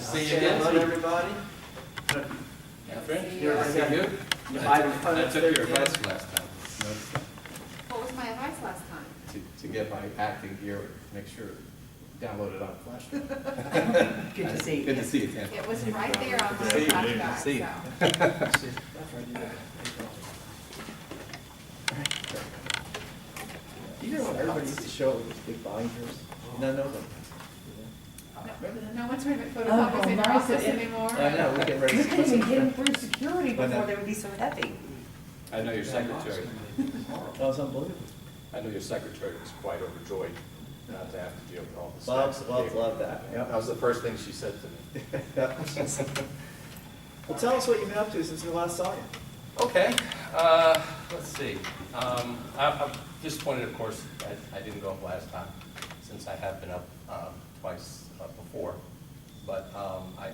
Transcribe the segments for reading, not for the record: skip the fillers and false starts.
See you again. Hello, everybody. Yeah, French? You're Nice to ready. meet you. I took your advice last time. What was my advice last time? To get my acting gear, make sure download it on flash. Good to see you. Good to see you, Tim. It was right there on my See you. flash drive, See you. so. That's right, you got it. You know when everybody used to show up with these big binders? None of them. Remember that? No one's trying to photocopy in your nice. office anymore. I know, we're getting ready You to. couldn't even get them through security But no. before they would be so heavy. I know your secretary. That was unbelievable. I know your secretary was quite overjoyed not to have to deal with all this. Bob's love that. That Yep. was the first thing she said to me. Well, tell us what you've been up to since we last saw you. Okay, let's see. I'm disappointed, of course, I didn't go up last time, since I have been up twice before. But I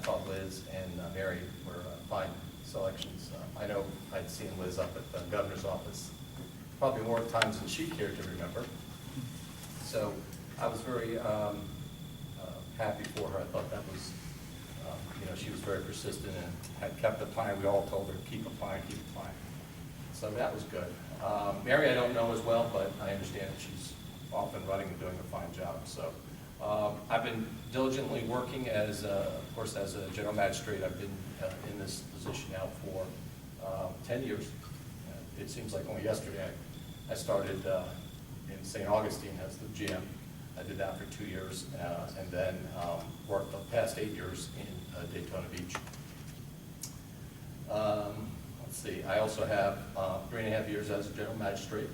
thought Liz and Mary were fine selections. I know I'd seen Liz up at the governor's office probably more times than she cared to remember. So I was very happy for her. I thought that was, she was very persistent and had kept applying. We all told her, keep applying, keep applying. So that was good. Mary I don't know as well, but I understand that she's off and running and doing a fine job. So I've been diligently working as, of course, as a general magistrate. I've been in this position now for 10 years. It seems like only yesterday I started in St. Augustine as the GM. I did that for 2 years, and then worked the past 8 years in Daytona Beach. Let's see, I also have 3.5 years as a general magistrate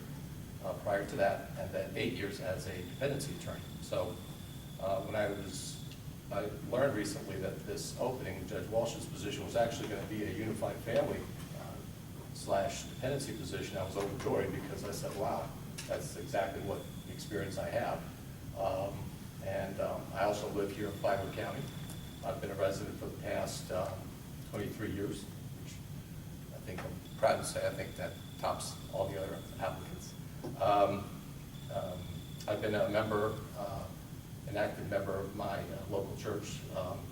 prior to that, and then 8 years as a dependency attorney. So when I learned recently that this opening, Judge Walsh's position, was actually going to be a unified family slash dependency position, I was overjoyed because I said, wow, that's exactly what experience I have. I also live here in Flagler County. I've been a resident for the past 23 years, which I think I'm proud to say, I think that tops all the other applicants. I've been a member, an active member of my local church,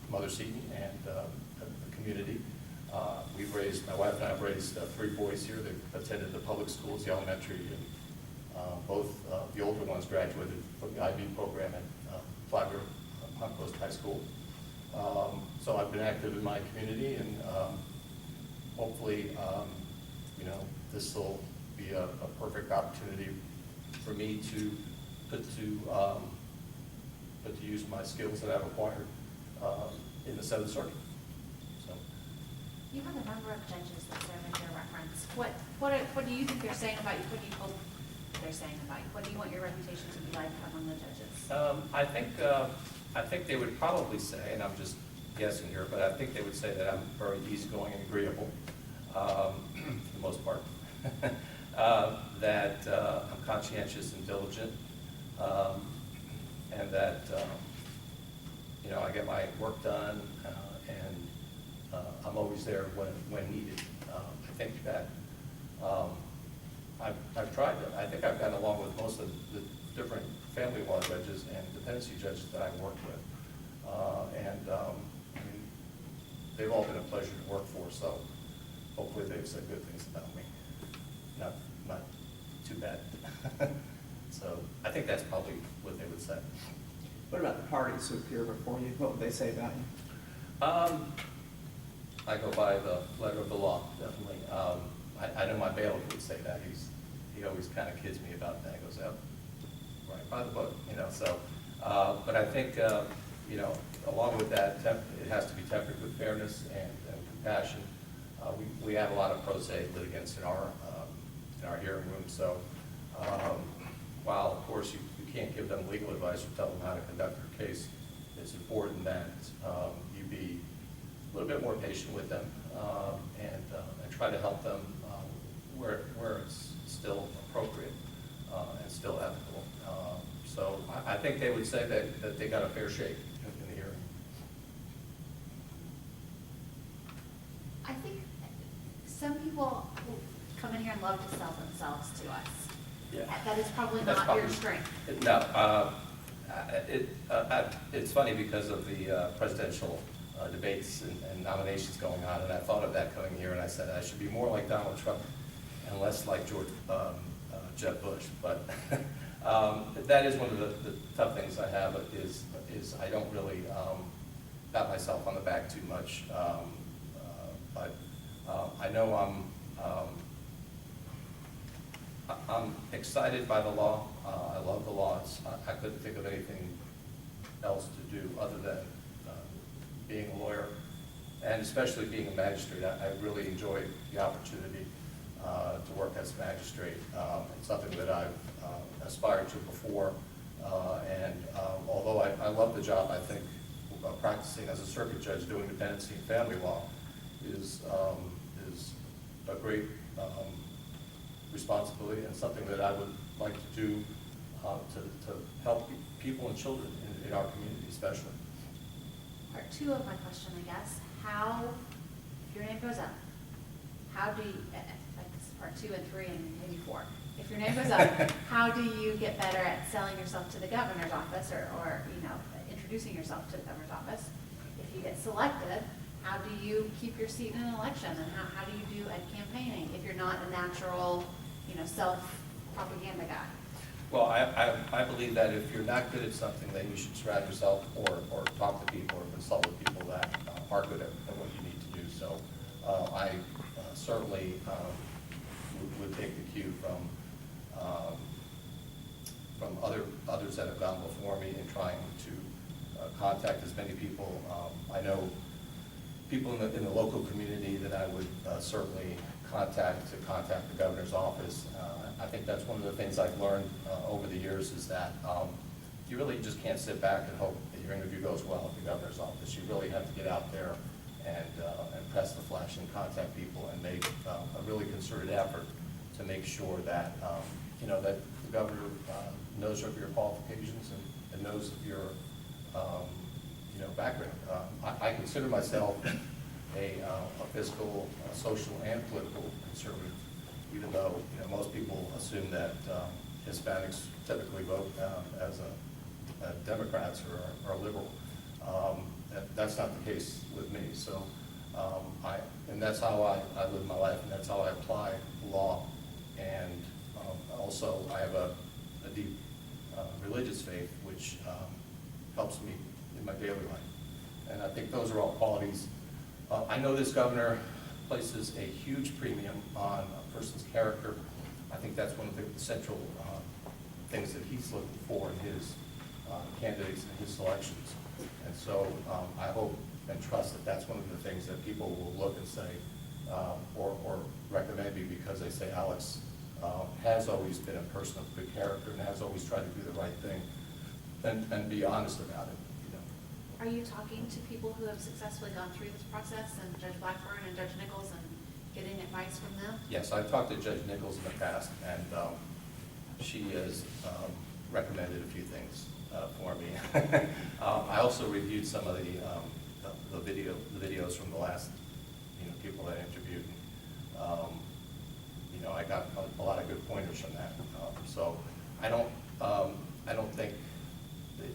Mother Seton, and the community. My wife and I have raised 3 boys here. They've attended the public schools, the elementary, and both the older ones graduated from the IB program at Flagler Coast High School. So I've been active in my community, and hopefully, this will be a perfect opportunity for me to put to use my skills that I've acquired in the 7th Circuit. So. You have a number of judges that serve as your reference. What do you think they're saying about you? What do you hope they're saying about you? What do you want your reputation to be like among the judges? I think they would probably say, and I'm just guessing here, but I think they would say that I'm very easygoing and agreeable, for the most part. That I'm conscientious and diligent, and that I get my work done, and I'm always there when needed. I think that I've tried to. I think I've gotten along with most of the different family law judges and dependency judges that I've worked with, they've all been a pleasure to work for. So hopefully they've said good things about me. Not too bad. So I think that's probably what they would say. What about the parties who appear before you? What would they say about you? I go by the letter of the law, definitely. I know my bailiff would say that. He always kind of kids me about that. He goes, oh, right by the book, so. But I think, along with that, it has to be tempered with fairness and compassion. We have a lot of pro se litigants in our hearing room, so while, of course, you can't give them legal advice or tell them how to conduct their case, it's important that you be a little bit more patient with them and try to help them where it's still appropriate and still ethical. So I think they would say that they got a fair shake in the hearing. I think some people will come in here and love to sell themselves to us. Yeah. That is probably That's not probably your strength. No, It's funny because of the presidential debates and nominations going on, and I thought of that coming here, and I said I should be more like Donald Trump and less like Jeb Bush. But that is one of the tough things I have is I don't really pat myself on the back too much. But I know I'm excited by the law. I love the laws. I couldn't think of anything else to do other than being a lawyer, and especially being a magistrate. I really enjoyed the opportunity to work as a magistrate. It's something that I've aspired to before, and although I love the job, I think practicing as a circuit judge doing dependency and family law is a great responsibility and something that I would like to do to help people and children in our community especially. Part two of my question, I guess, how, if your name goes up, how do you, like this is part 2 and 3 and maybe 4, if your name goes up, how do you get better at selling yourself to the governor's office or introducing yourself to the governor's office? If you get selected, how do you keep your seat in an election, and how do you do at campaigning if you're not a natural, self-propaganda guy? Well, I believe that if you're not good at something, then you should surround yourself or talk to people or consult with people that are good at what you need to do. So I certainly would take the cue from others that have gone before me in trying to contact as many people. I know people in the local community that I would certainly contact the governor's office. I think that's one of the things I've learned over the years is that you really just can't sit back and hope that your interview goes well at the governor's office. You really have to get out there and press the flesh and contact people and make a really concerted effort to make sure that that the governor knows of your qualifications and knows of your background. I consider myself a fiscal, social, and political conservative, even though most people assume that Hispanics typically vote as Democrats or liberal. That's not the case with me. So and that's how I live my life, and that's how I apply law. And also I have a deep religious faith, which helps me in my daily life. And I think those are all qualities. I know this governor places a huge premium on a person's character. I think that's one of the central things that he's looking for in his candidates and his selections. And so I hope and trust that that's one of the things that people will look and say, or recommend me because they say Alex has always been a person of good character and has always tried to do the right thing and be honest about it. Are you talking to people who have successfully gone through this process, and Judge Blackburn and Judge Nichols, and getting advice from them? Yes, I've talked to Judge Nichols in the past, and she has recommended a few things for me. I also reviewed some of the videos from the last people that I interviewed. I got a lot of good pointers from that. So I don't think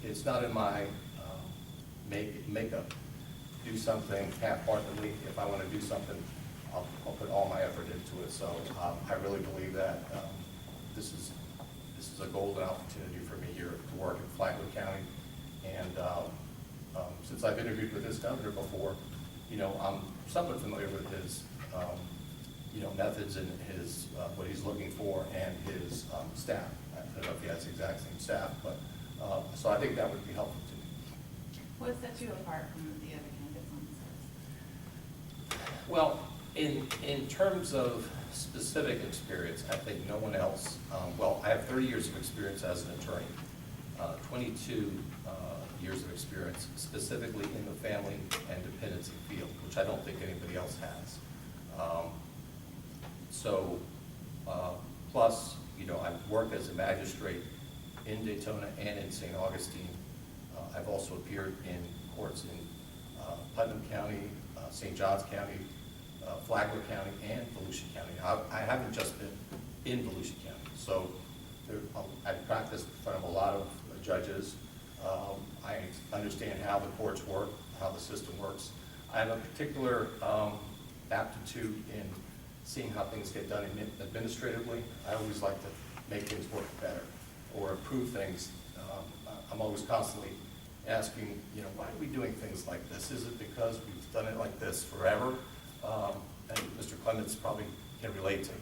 it's not in my makeup do something half-heartedly. If I want to do something, I'll put all my effort into it. So I really believe that this is a golden opportunity for me here to work in Flagler County. And since I've interviewed with this governor before, I'm somewhat familiar with his methods and his what he's looking for and his staff. I don't know if he has the exact same staff, but so I think that would be helpful to me. What sets you apart from the other candidates on the list? Well, in terms of specific experience, I think no one else, well, I have 30 years of experience as an attorney, 22 years of experience specifically in the family and dependency field, which I don't think anybody else has. Plus, I've worked as a magistrate in Daytona and in St. Augustine. I've also appeared in courts in Putnam County, St. Johns County, Flagler County, and Volusia County. I haven't just been in Volusia County. So I've practiced in front of a lot of judges I understand how the courts work, how the system works. I have a particular aptitude in seeing how things get done administratively. I always like to make things work better or improve things. I'm always constantly asking, why are we doing things like this? Is it because we've done it like this forever? And Mr. Clements probably can relate to,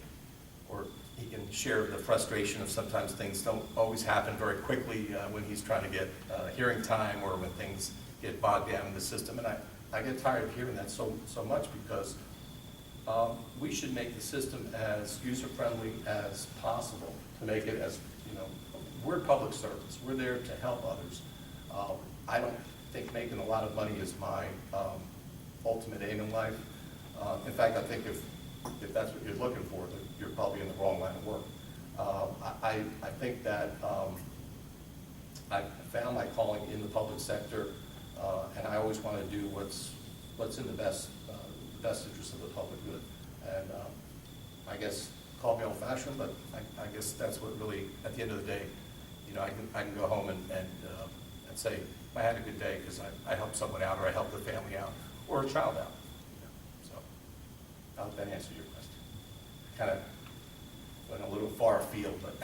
or he can share the frustration of sometimes things don't always happen very quickly when he's trying to get hearing time or when things get bogged down in the system. And I get tired of hearing that so much because we should make the system as user-friendly as possible to make it as, we're public servants. We're there to help others. I don't think making a lot of money is my ultimate aim in life. In fact, I think if that's what you're looking for, then you're probably in the wrong line of work. I think that I found my calling in the public sector, and I always want to do what's in the best interest of the public good. And I guess, call me old-fashioned, but I guess that's what really, at the end of the day, I can go home and say, I had a good day because I helped someone out, or I helped the family out, or a child out. So, I hope that answered your question. Kind of went a little far afield, but.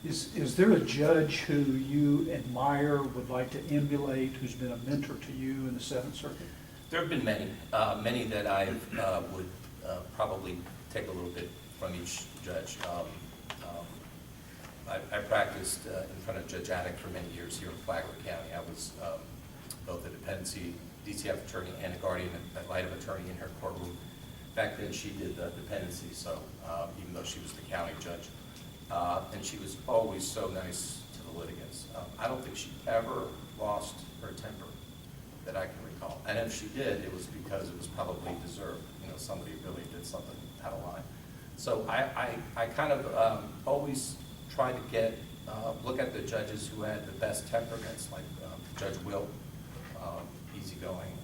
Is there a judge who you admire, would like to emulate, who's been a mentor to you in the Seventh Circuit? There have been many that I would probably take a little bit from each judge. I practiced in front of Judge Attic for many years here in Flagler County. I was both a dependency DCF attorney and a guardian ad litem attorney in her courtroom. Back then, she did the dependency, so even though she was the county judge. And she was always so nice to the litigants. I don't think she ever lost her temper that I can recall. And if she did, it was because it was probably deserved. Somebody really did something out of line. So I kind of always try to look at the judges who had the best temperaments, like Judge Will, easygoing,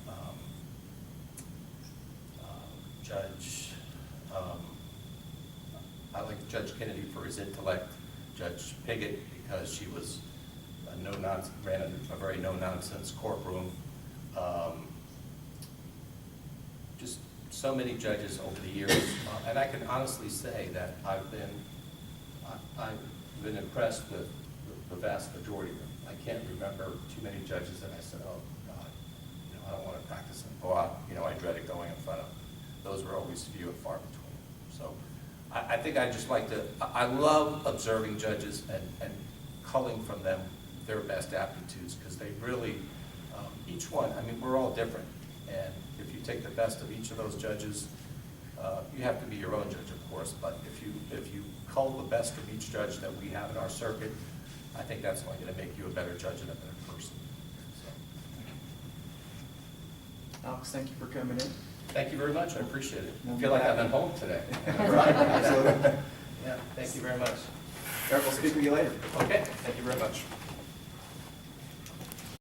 I like Judge Kennedy for his intellect, Judge Piggott because she was ran a very no-nonsense courtroom. Just so many judges over the years, and I can honestly say that I've been impressed with the vast majority of them. I can't remember too many judges that I said, oh God, I don't want to practice them. Oh, I dreaded going in front of. Those were always few and far between. So I think I just like to, I love observing judges and culling from them their best aptitudes, because they really, each one, we're all different. And if you take the best of each of those judges, you have to be your own judge, of course, but if you cull the best of each judge that we have in our circuit, I think that's only going to make you a better judge and a better person. So. Alex, thank you for coming in. Thank you very much. I appreciate it. We'll I be feel like back. I'm at home today. Right, absolutely. Yeah, thank you very much. Eric, we'll speak with you later. Okay, thank you very much.